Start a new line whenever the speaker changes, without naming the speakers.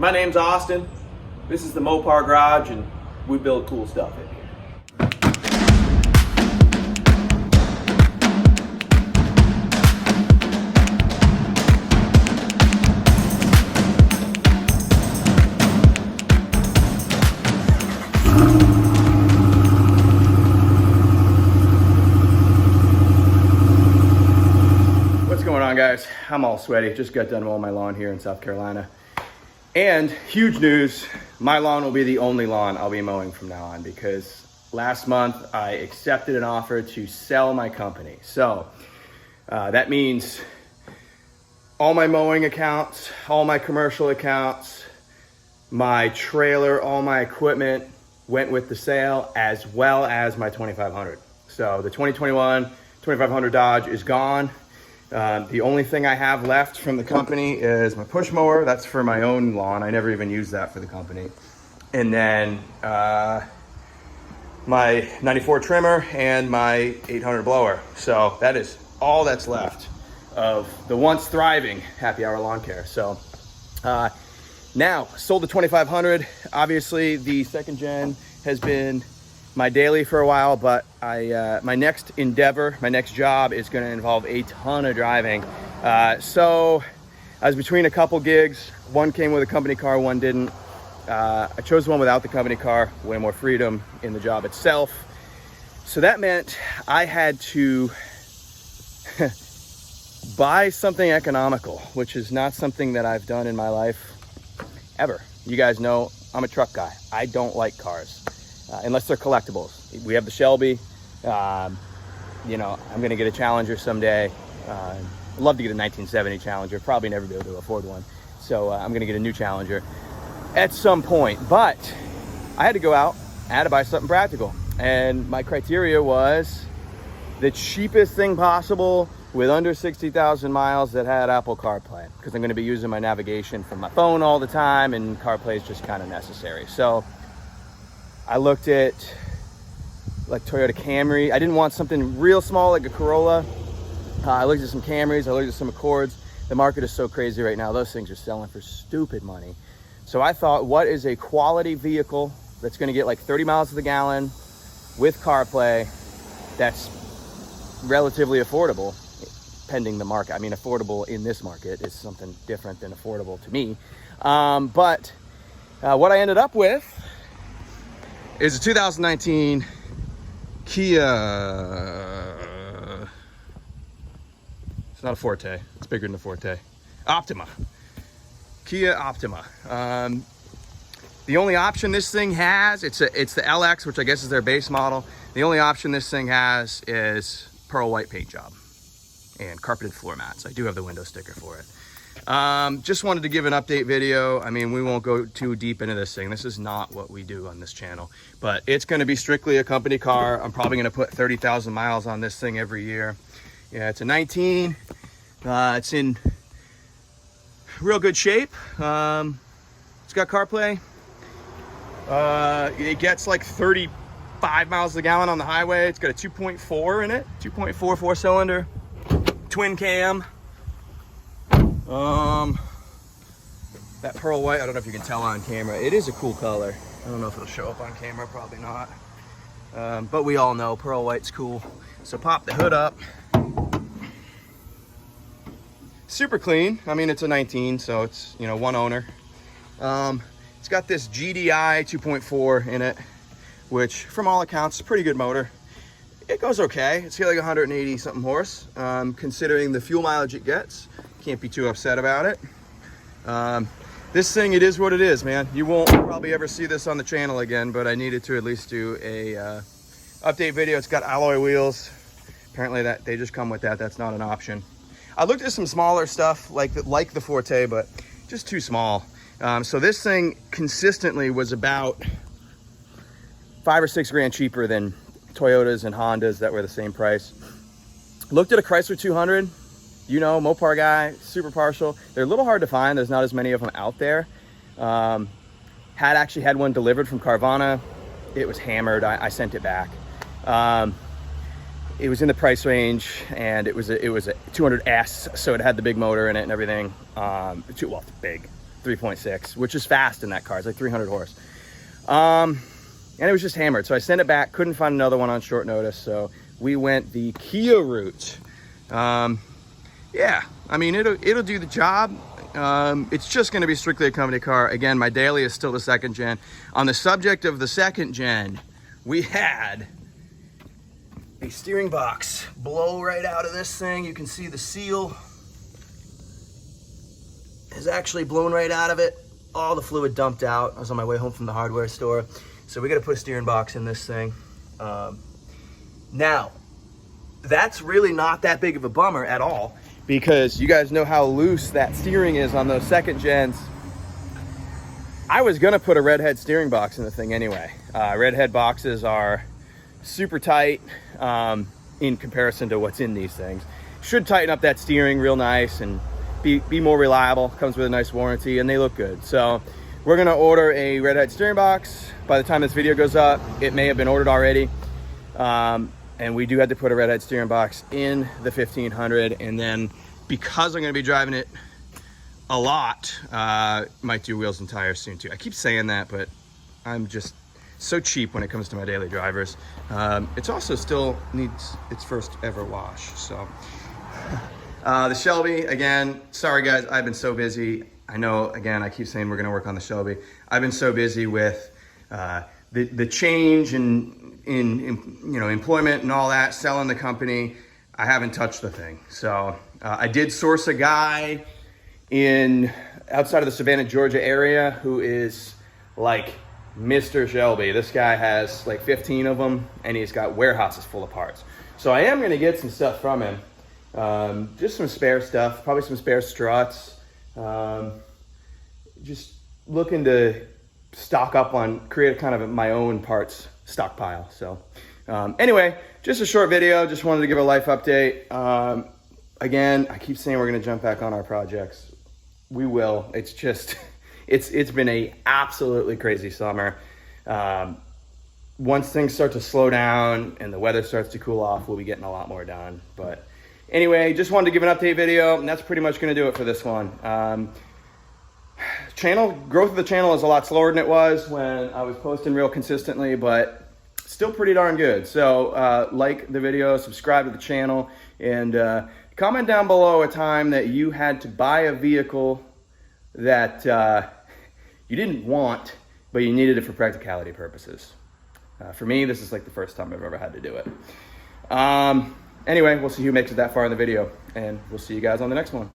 My name's Austin. This is the Mopar Garage, and we build cool stuff in here. What's going on, guys? I'm all sweaty. Just got done mowing my lawn here in South Carolina. And huge news, my lawn will be the only lawn I'll be mowing from now on, because last month I accepted an offer to sell my company. So that means all my mowing accounts, all my commercial accounts, my trailer, all my equipment went with the sale, as well as my 2500. So the 2021 2500 Dodge is gone. The only thing I have left from the company is my push mower. That's for my own lawn. I never even use that for the company. And then my 94 trimmer and my 800 blower. So that is all that's left of the once thriving Happy Hour Lawn Care. So now sold the 2500. Obviously the second gen has been my daily for a while, but my next endeavor, my next job is going to involve a ton of driving. So I was between a couple gigs. One came with a company car, one didn't. I chose the one without the company car, way more freedom in the job itself. So that meant I had to buy something economical, which is not something that I've done in my life ever. You guys know I'm a truck guy. I don't like cars. Unless they're collectibles. We have the Shelby. You know, I'm gonna get a Challenger someday. I'd love to get a 1970 Challenger, probably never be able to afford one. So I'm gonna get a new Challenger at some point. But I had to go out, I had to buy something practical. And my criteria was the cheapest thing possible with under 60,000 miles that had Apple CarPlay, because I'm gonna be using my navigation from my phone all the time, and CarPlay is just kind of necessary. So I looked at like Toyota Camry. I didn't want something real small like a Corolla. I looked at some Camrys, I looked at some Accords. The market is so crazy right now. Those things are selling for stupid money. So I thought, what is a quality vehicle that's gonna get like 30 miles to the gallon with CarPlay that's relatively affordable, pending the market. I mean, affordable in this market is something different than affordable to me. But what I ended up with is a 2019 Kia, it's not a Forte, it's bigger than a Forte, Optima, Kia Optima. The only option this thing has, it's the LX, which I guess is their base model. The only option this thing has is pearl white paint job and carpeted floor mats. I do have the window sticker for it. Just wanted to give an update video. I mean, we won't go too deep into this thing. This is not what we do on this channel, but it's going to be strictly a company car. I'm probably going to put 30,000 miles on this thing every year. Yeah, it's a 19. It's in real good shape. It's got CarPlay. It gets like 35 miles a gallon on the highway. It's got a 2.4 in it, 2.4 4-cylinder, twin cam. That pearl white, I don't know if you can tell on camera. It is a cool color. I don't know if it'll show up on camera, probably not. But we all know pearl white's cool. So pop the hood up. Super clean. I mean, it's a 19, so it's, you know, one owner. It's got this GDI 2.4 in it, which from all accounts is a pretty good motor. It goes okay. It's got like 180 something horse, considering the fuel mileage it gets. Can't be too upset about it. This thing, it is what it is, man. You won't probably ever see this on the channel again, but I needed to at least do a update video. It's got alloy wheels. Apparently that they just come with that. That's not an option. I looked at some smaller stuff like the Forte, but just too small. So this thing consistently was about $5 or $6 grand cheaper than Toyotas and Hondas that were the same price. Looked at a Chrysler 200. You know, Mopar guy, super partial. They're a little hard to find. There's not as many of them out there. Actually had one delivered from Carvana. It was hammered. I sent it back. It was in the price range, and it was a 200S, so it had the big motor in it and everything. Well, it's big. 3.6, which is fast in that car. It's like 300 horse. And it was just hammered. So I sent it back, couldn't find another one on short notice. So we went the Kia route. Yeah, I mean, it'll do the job. It's just going to be strictly a company car. Again, my daily is still the second gen. On the subject of the second gen, we had a steering box blow right out of this thing. You can see the seal is actually blown right out of it. All the fluid dumped out. I was on my way home from the hardware store. So we got to put a steering box in this thing. Now, that's really not that big of a bummer at all, because you guys know how loose that steering is on those second gens. I was gonna put a redhead steering box in the thing anyway. Redhead boxes are super tight in comparison to what's in these things. Should tighten up that steering real nice and be more reliable. Comes with a nice warranty and they look good. So we're gonna order a redhead steering box. By the time this video goes up, it may have been ordered already. And we do have to put a redhead steering box in the 1500. And then because I'm gonna be driving it a lot, might do wheels and tires soon too. I keep saying that, but I'm just so cheap when it comes to my daily drivers. It's also still needs its first ever wash. So the Shelby, again, sorry guys, I've been so busy. I know, again, I keep saying we're gonna work on the Shelby. I've been so busy with the change in you know, employment and all that, selling the company. I haven't touched the thing. So I did source a guy outside of the Savannah, Georgia area who is like Mr. Shelby. This guy has like 15 of them and he's got warehouses full of parts. So I am gonna get some stuff from him. Just some spare stuff, probably some spare struts. Just looking to stock up on, create kind of my own parts stockpile. So anyway, just a short video. Just wanted to give a life update. Again, I keep saying we're gonna jump back on our projects. We will. It's just, it's been a absolutely crazy summer. Once things start to slow down and the weather starts to cool off, we'll be getting a lot more done. But anyway, just wanted to give an update video, and that's pretty much gonna do it for this one. Growth of the channel is a lot slower than it was when I was posting real consistently, but still pretty darn good. So like the video, subscribe to the channel, and comment down below a time that you had to buy a vehicle that you didn't want, but you needed it for practicality purposes. For me, this is like the first time I've ever had to do it. Anyway, we'll see who makes it that far in the video, and we'll see you guys on the next one.